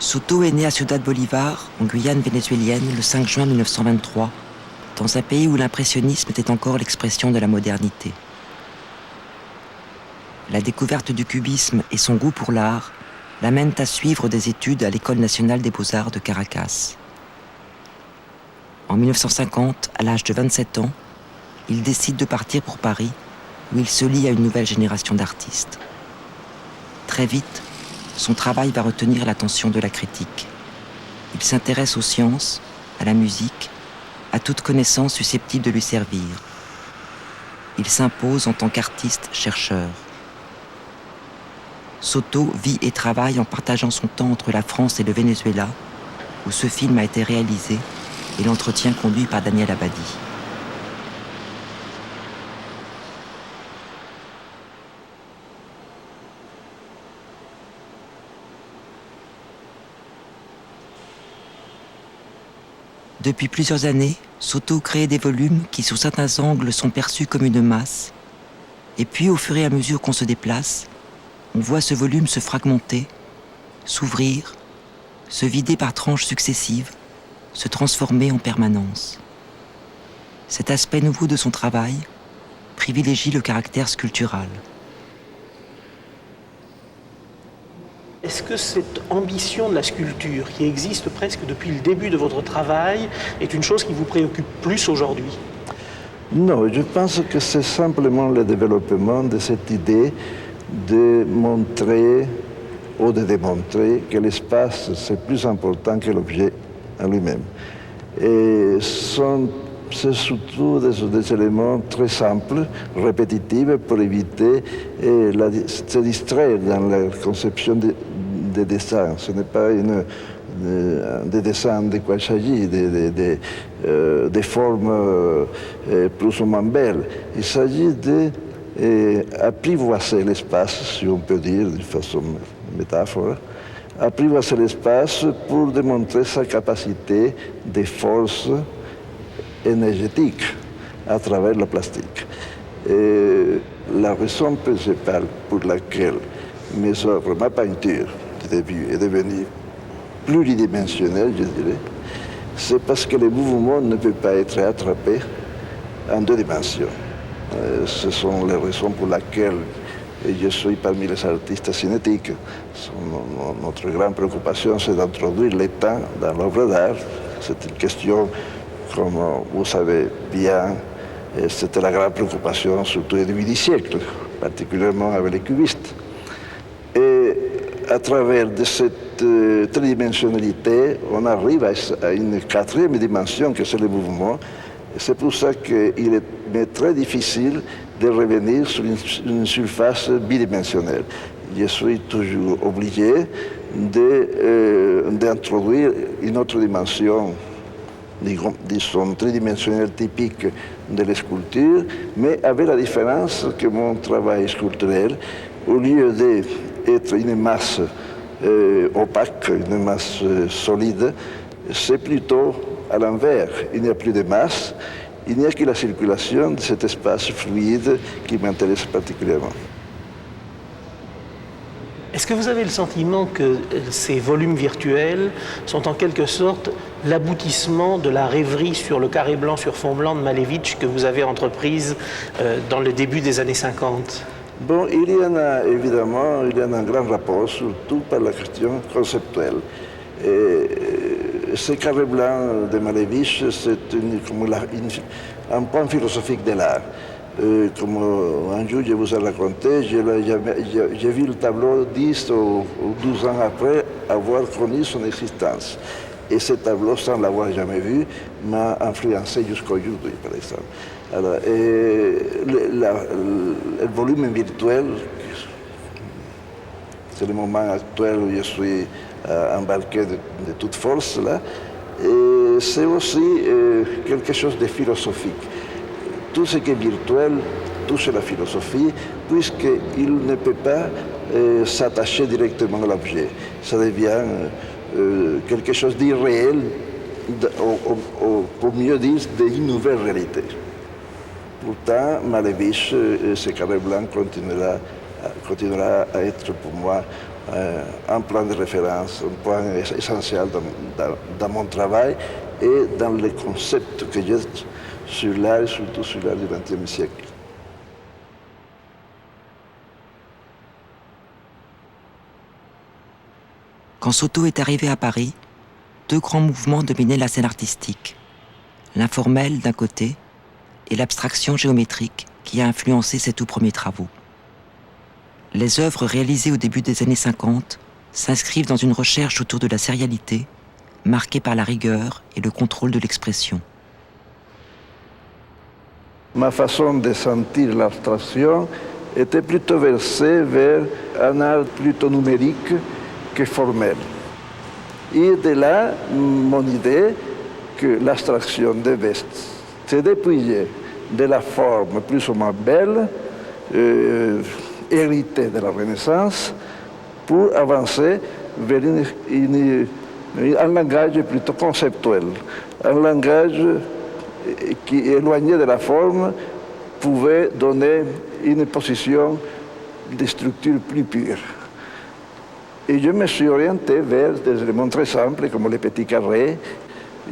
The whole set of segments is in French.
Soto est né à Ciudad Bolívar, en Guyane vénézuélienne, le 5 juin 1923, dans un pays où l'impressionnisme était encore l'expression de la modernité. La découverte du cubisme et son goût pour l'art l'amènent à suivre des études à l'École nationale des beaux-arts de Caracas. En 1950, à l'âge de 27 ans, il décide de partir pour Paris, où il se lie à une nouvelle génération d'artistes. Très vite, son travail va retenir l'attention de la critique. Il s'intéresse aux sciences, à la musique, à toute connaissance susceptible de lui servir. Il s'impose en tant qu'artiste-chercheur. Soto vit et travaille en partageant son temps entre la France et le Venezuela, où ce film a été réalisé, et l'entretien conduit par Daniel Abadi. Depuis plusieurs années, Soto crée des volumes qui, sous certains angles, sont perçus comme une masse. Et puis, au fur et à mesure qu'on se déplace, on voit ce volume se fragmenter, s'ouvrir, se vider par tranches successives, se transformer en permanence. Cet aspect nouveau de son travail privilégie le caractère sculptural. Est-ce que cette ambition de la sculpture, qui existe presque depuis le début de votre travail, est une chose qui vous préoccupe plus aujourd'hui ? Non, je pense que c'est simplement le développement de cette idée de montrer ou de démontrer que l'espace, c'est plus important que l'objet en lui-même. Et c'est surtout des éléments très simples, répétitifs, pour éviter de se distraire dans la conception des dessins. Ce n'est pas des dessins de quoi il s'agit, des formes plus ou moins belles. Il s'agit d'apprivoiser l'espace, si on peut dire, de façon métaphore, apprivoiser l'espace pour démontrer sa capacité de force énergétique à travers la plastique. Et la raison principale pour laquelle mes œuvres, ma peinture du début est devenue pluridimensionnelle, je dirais, c'est parce que le mouvement ne peut pas être attrapé en deux dimensions. Ce sont les raisons pour lesquelles je suis parmi les artistes cinétiques. Notre grande préoccupation, c'est d'introduire le temps dans l'œuvre d'art. C'est une question, comme vous savez bien, c'était la grande préoccupation surtout au début du siècle, particulièrement avec les cubistes. Et à travers de cette tridimensionnalité, on arrive à une quatrième dimension que c'est le mouvement. C'est pour ça qu'il est très difficile de revenir sur une surface bidimensionnelle. Je suis toujours obligé d'introduire une autre dimension, disons tridimensionnelle typique de la sculpture, mais avec la différence que mon travail sculpturel, au lieu d'être une masse opaque, une masse solide, c'est plutôt à l'envers. Il n'y a plus de masse, il n'y a que la circulation de cet espace fluide qui m'intéresse particulièrement. Est-ce que vous avez le sentiment que ces volumes virtuels sont en quelque sorte l'aboutissement de la rêverie sur le carré blanc sur fond blanc de Malevich que vous avez entreprise dans le début des années 50 ? Bon, il y en a évidemment, un grand rapport, surtout par la question conceptuelle. Ce carré blanc de Malevich, c'est un point philosophique de l'art. Comme un jour je vous ai raconté, j'ai vu le tableau 10 ou 12 ans après avoir connu son existence. Et ce tableau, sans l'avoir jamais vu, m'a influencé jusqu'aujourd'hui, par exemple. Alors, le volume virtuel, c'est le moment actuel où je suis embarqué de toute force là, et c'est aussi quelque chose de philosophique. Tout ce qui est virtuel touche la philosophie, puisqu'il ne peut pas s'attacher directement à l'objet. Ça devient quelque chose d'irréel, pour mieux dire, d'une nouvelle réalité. Pourtant, Malevich, ce carré blanc continuera à être pour moi un plan de référence, un point essentiel dans mon travail et dans les concepts que j'ai sur l'art, surtout sur l'art du XXe siècle. Quand Soto est arrivé à Paris, deux grands mouvements dominaient la scène artistique. L'informel d'un côté et l'abstraction géométrique qui a influencé ses tout premiers travaux. Les œuvres réalisées au début des années 50 s'inscrivent dans une recherche autour de la sérialité, marquée par la rigueur et le contrôle de l'expression. Ma façon de sentir l'abstraction était plutôt versée vers un art plutôt numérique que formel. Et de là, mon idée que l'abstraction devait se dépouiller de la forme plus ou moins belle, héritée de la Renaissance, pour avancer vers un langage plutôt conceptuel, un langage qui, éloigné de la forme, pouvait donner une position de structure plus pure. Et je me suis orienté vers des éléments très simples comme les petits carrés.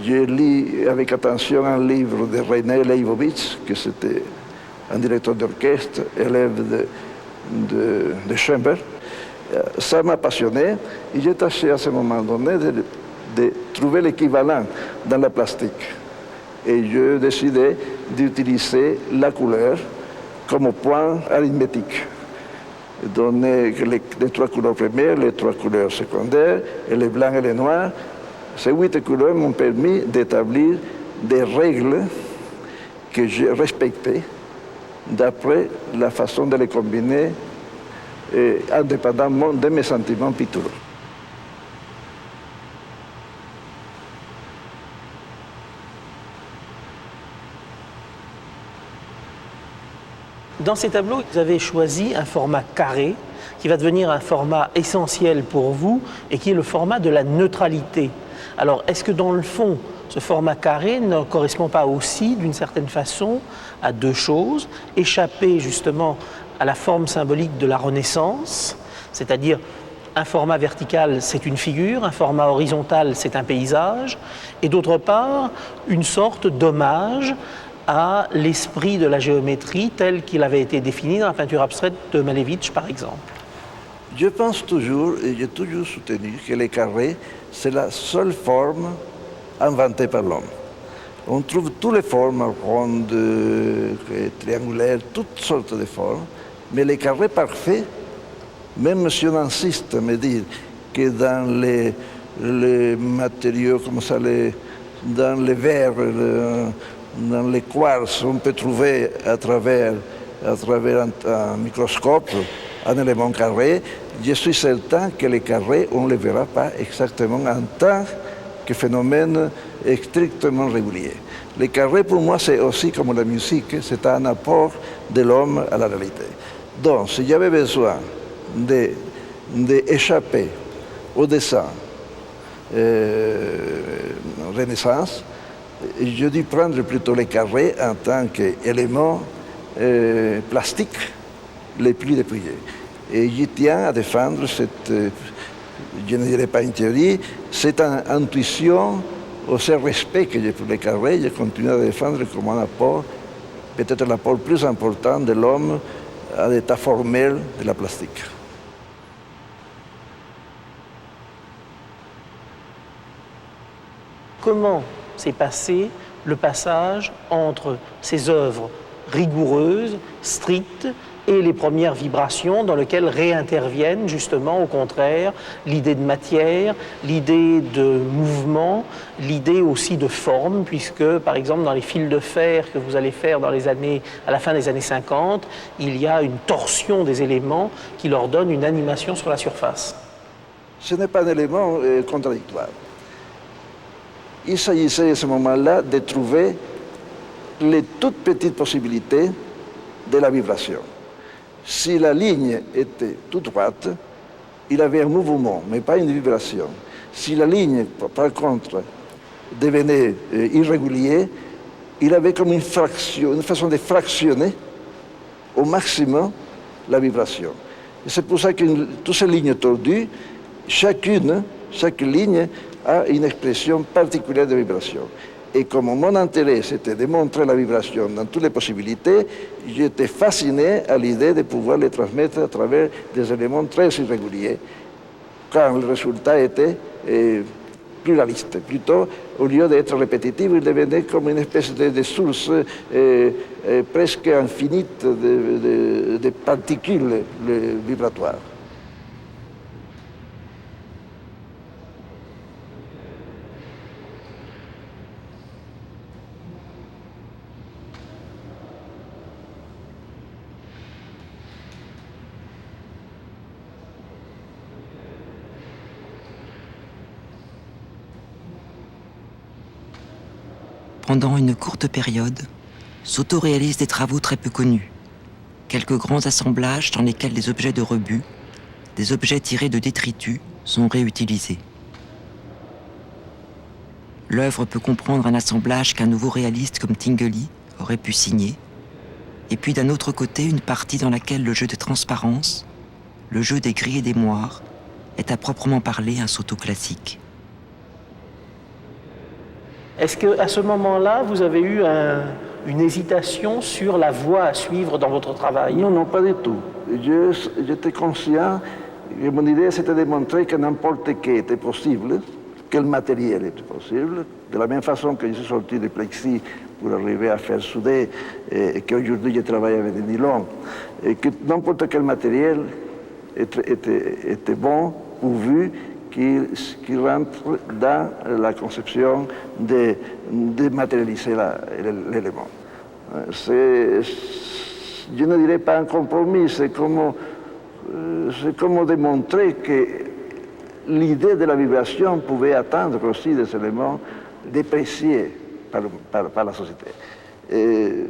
J'ai lu avec attention un livre de René Leibovitz, qui c'était un directeur d'orchestre, élève de Schoenberg. Ça m'a passionné et j'ai tâché à ce moment donné de trouver l'équivalent dans la plastique. Et j'ai décidé d'utiliser la couleur comme point arithmétique. Donner les trois couleurs premières, les trois couleurs secondaires, et les blancs et les noirs. Ces 8 couleurs m'ont permis d'établir des règles que j'ai respectées d'après la façon de les combiner, indépendamment de mes sentiments picturaux. Dans ces tableaux, vous avez choisi un format carré qui va devenir un format essentiel pour vous et qui est le format de la neutralité. Alors, est-ce que dans le fond, ce format carré ne correspond pas aussi, d'une certaine façon, à deux choses? Échapper justement à la forme symbolique de la Renaissance, c'est-à-dire un format vertical, c'est une figure, un format horizontal, c'est un paysage, et d'autre part, une sorte d'hommage à l'esprit de la géométrie tel qu'il avait été défini dans la peinture abstraite de Malevich, par exemple. Je pense toujours, et j'ai toujours soutenu, que les carrés, c'est la seule forme inventée par l'homme. On trouve toutes les formes rondes, triangulaires, toutes sortes de formes, mais les carrés parfaits, même si on insiste à me dire que dans les matériaux comme ça, dans les verres, dans les quartz, on peut trouver à travers un microscope un élément carré. Je suis certain que les carrés, on ne les verra pas exactement en tant que phénomène strictement régulier. Les carrés, pour moi, c'est aussi comme la musique, c'est un apport de l'homme à la réalité. Donc, si j'avais besoin d'échapper au dessin Renaissance, je dû prendre plutôt les carrés en tant qu'élément plastique les plus dépouillés. Et je tiens à défendre cette, je ne dirais pas une théorie, cette intuition ou ce respect que j'ai pour les carrés, je continue à défendre comme un apport, peut-être l'apport plus important de l'homme à l'état formel de la plastique. Comment s'est passé le passage entre ces œuvres rigoureuses, strictes, et les premières vibrations dans lesquelles réinterviennent justement au contraire l'idée de matière, l'idée de mouvement, l'idée aussi de forme, puisque par exemple dans les fils de fer que vous allez faire à la fin des années 50, il y a une torsion des éléments qui leur donne une animation sur la surface. Ce n'est pas un élément contradictoire. Il s'agissait à ce moment-là de trouver les toutes petites possibilités de la vibration. Si la ligne était toute droite, il avait un mouvement, mais pas une vibration. Si la ligne, par contre, devenait irrégulière, il avait comme une façon de fractionner au maximum la vibration. Et c'est pour ça que toutes ces lignes tordues, chaque ligne a une expression particulière de vibration. Et comme mon intérêt, c'était de montrer la vibration dans toutes les possibilités, j'étais fasciné à l'idée de pouvoir les transmettre à travers des éléments très irréguliers, quand le résultat était pluraliste. Plutôt, au lieu d'être répétitif, il devenait comme une espèce de source presque infinie de particules vibratoires. Pendant une courte période, Soto réalise des travaux très peu connus. Quelques grands assemblages dans lesquels des objets de rebut, des objets tirés de détritus, sont réutilisés. L'œuvre peut comprendre un assemblage qu'un nouveau réaliste comme Tinguely aurait pu signer, et puis d'un autre côté une partie dans laquelle le jeu de transparence, le jeu des gris et des moires, est à proprement parler un Soto classique. Est-ce qu'à ce moment-là, vous avez eu une hésitation sur la voie à suivre dans votre travail? Non, non, pas du tout. J'étais conscient que mon idée, c'était de montrer que n'importe quoi était possible, quel matériel était possible, de la même façon que je suis sorti de plexi pour arriver à faire souder, et qu'aujourd'hui je travaille avec des nylons, et que n'importe quel matériel était bon, pourvu qui rentre dans la conception de matérialiser l'élément. Je ne dirais pas un compromis, c'est comme démontrer que l'idée de la vibration pouvait atteindre aussi des éléments dépréciés par la société. Et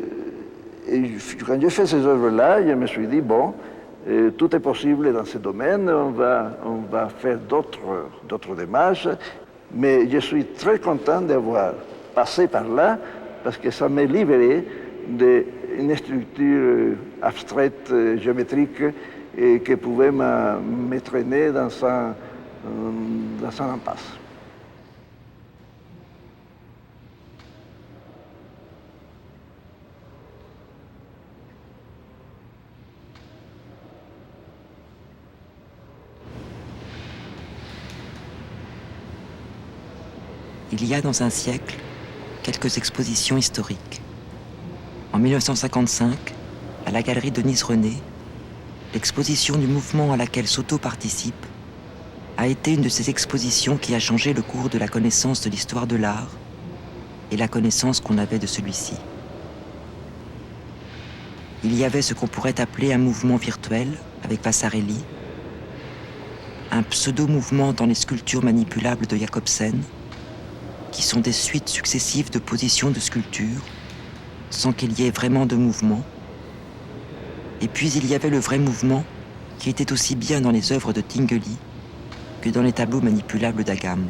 quand j'ai fait ces œuvres-là, je me suis dit, bon, tout est possible dans ce domaine, on va faire d'autres démarches, mais je suis très content d'avoir passé par là parce que ça m'a libéré d'une structure abstraite, géométrique, qui pouvait me traîner dans un impasse. Il y a dans un siècle quelques expositions historiques. En 1955, à la galerie Denise René, l'exposition du mouvement à laquelle Soto participe a été une de ces expositions qui a changé le cours de la connaissance de l'histoire de l'art et la connaissance qu'on avait de celui-ci. Il y avait ce qu'on pourrait appeler un mouvement virtuel avec Vasarely, un pseudo-mouvement dans les sculptures manipulables de Jacobsen, qui sont des suites successives de positions de sculpture, sans qu'il y ait vraiment de mouvement. Et puis il y avait le vrai mouvement, qui était aussi bien dans les œuvres de Tinguely que dans les tableaux manipulables d'Agam.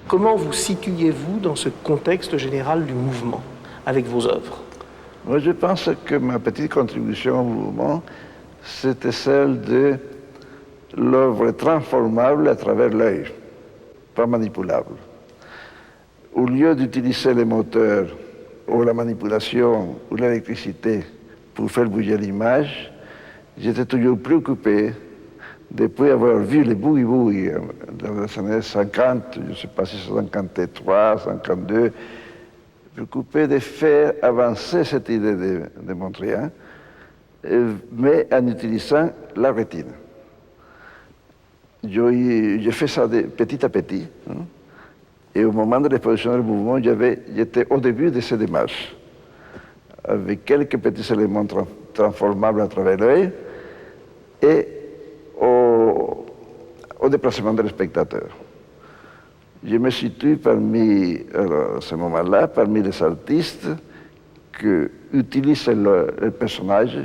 Comment vous situez-vous dans ce contexte général du mouvement avec vos œuvres? Moi, je pense que ma petite contribution au mouvement, c'était celle de l'œuvre transformable à travers l'œil, pas manipulable. Au lieu d'utiliser les moteurs ou la manipulation ou l'électricité pour faire bouger l'image, j'étais toujours préoccupé, depuis avoir vu les boogie-boogie dans les années 50, je ne sais pas si c'est 53, 52, préoccupé de faire avancer cette idée de Mondrian, mais en utilisant la rétine. J'ai fait ça petit à petit. Hein, et au moment de l'exposition du mouvement, j'étais au début de ces démarches, avec quelques petits éléments transformables à travers l'œil et au déplacement des spectateurs. Je me situe à ce moment-là, parmi les artistes qui utilisent le personnage,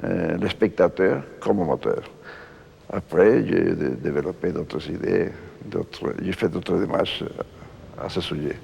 le spectateur, comme moteur. Après, j'ai développé d'autres idées, j'ai fait d'autres démarches à ce sujet.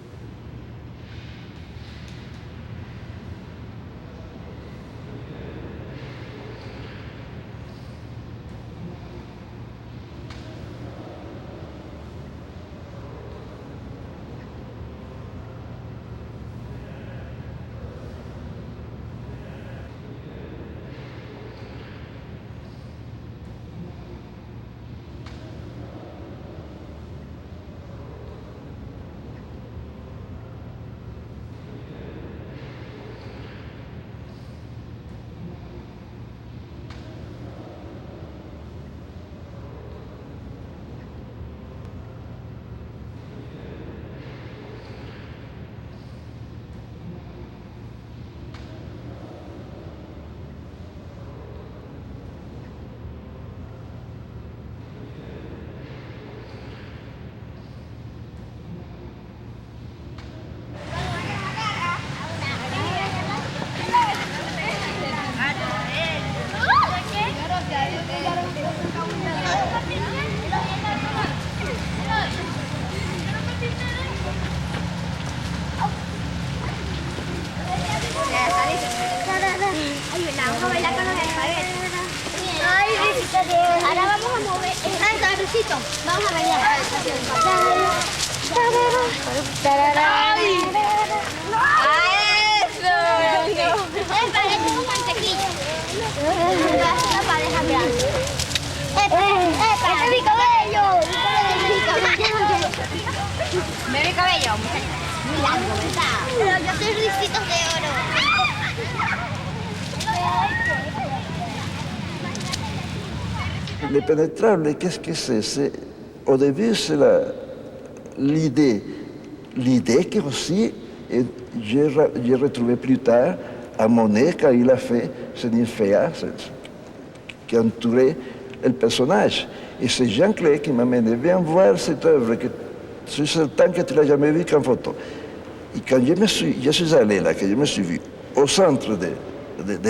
Cabecito, vamos a bailar. Parece un mantequilla. Una pareja grande. ¡Este es mi cabello! ¿Ve mi cabello? Muy largo, ¿verdad? Pero yo soy ricitos de oro. Les pénétrables, qu'est-ce que c'est? Au début, c'est l'idée. L'idée que aussi, j'ai retrouvé plus tard à Monet quand il a fait ce nymphéa qui entourait le personnage. Et c'est Jean Clay qui m'a mené, viens voir cette œuvre, que je suis certain que tu ne l'as jamais vue qu'en photo. Et quand je suis allé là, que je me suis vu au centre de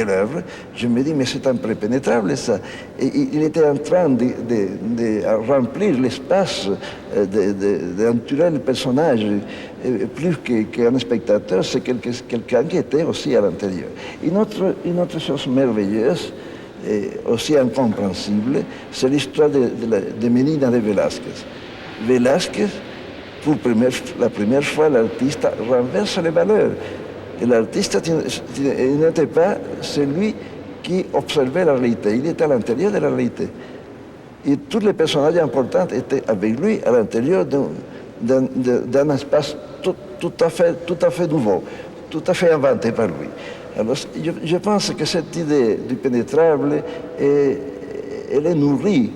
l'œuvre, je me dis, mais c'est impénétrable ça. Et il était en train de remplir l'espace, d'entourer le personnage. Et plus qu'un spectateur, c'est quelqu'un qui était aussi à l'intérieur. Une autre chose merveilleuse, et aussi incompréhensible, c'est l'histoire de Menina de Velázquez. Velázquez, pour la première fois, l'artiste renverse les valeurs. Et l'artiste n'était pas celui qui observait la réalité, il était à l'intérieur de la réalité. Et tous les personnages importants étaient avec lui à l'intérieur d'un espace tout à fait nouveau, tout à fait inventé par lui. Alors, je pense que cette idée du pénétrable, elle est nourrie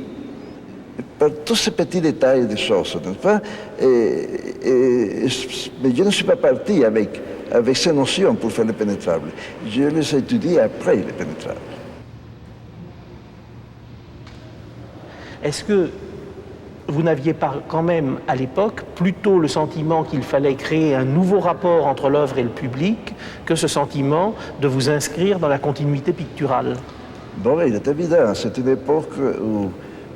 par tous ces petits détails des choses, n'est-ce pas? Mais je ne suis pas parti avec ces notions pour faire le pénétrable. Je les ai étudiées après le pénétrable. Est-ce que vous n'aviez pas quand même, à l'époque, plutôt le sentiment qu'il fallait créer un nouveau rapport entre l'œuvre et le public que ce sentiment de vous inscrire dans la continuité picturale? Bon, il est évident, c'est une époque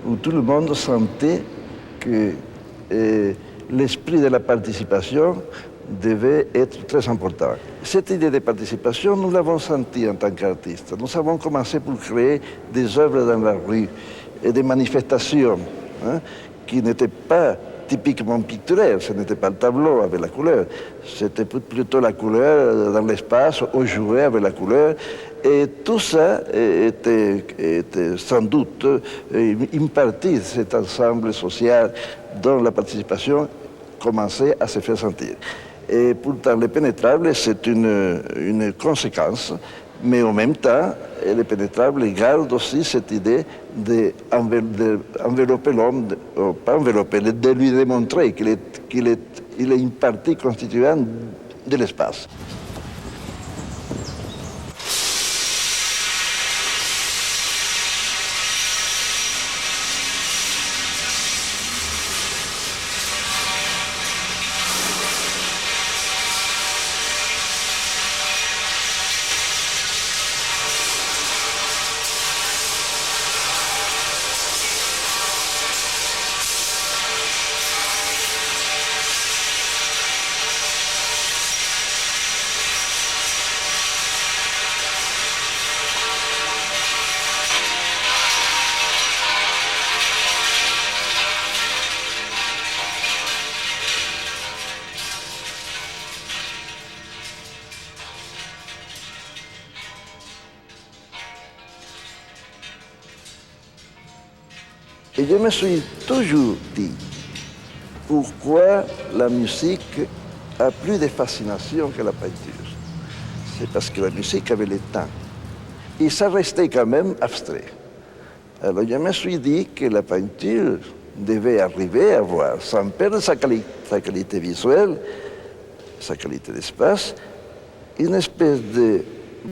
où tout le monde sentait que l'esprit de la participation devait être très important. Cette idée de participation, nous l'avons sentie en tant qu'artistes. Nous avons commencé pour créer des œuvres dans la rue et des manifestations qui n'étaient pas typiquement picturaires. Ce n'était pas le tableau avec la couleur, c'était plutôt la couleur dans l'espace, on jouait avec la couleur. Et tout ça était sans doute une partie de cet ensemble social dont la participation commençait à se faire sentir. Et pourtant, le pénétrable, c'est une conséquence, mais en même temps, le pénétrable garde aussi cette idée d'envelopper l'homme, pas envelopper, de lui démontrer qu'il est une partie constituante de l'espace. Et je me suis toujours dit, pourquoi la musique a plus de fascination que la peinture? C'est parce que la musique avait le temps. Et ça restait quand même abstrait. Alors je me suis dit que la peinture devait arriver à avoir, sans perdre sa qualité visuelle, sa qualité d'espace, une espèce de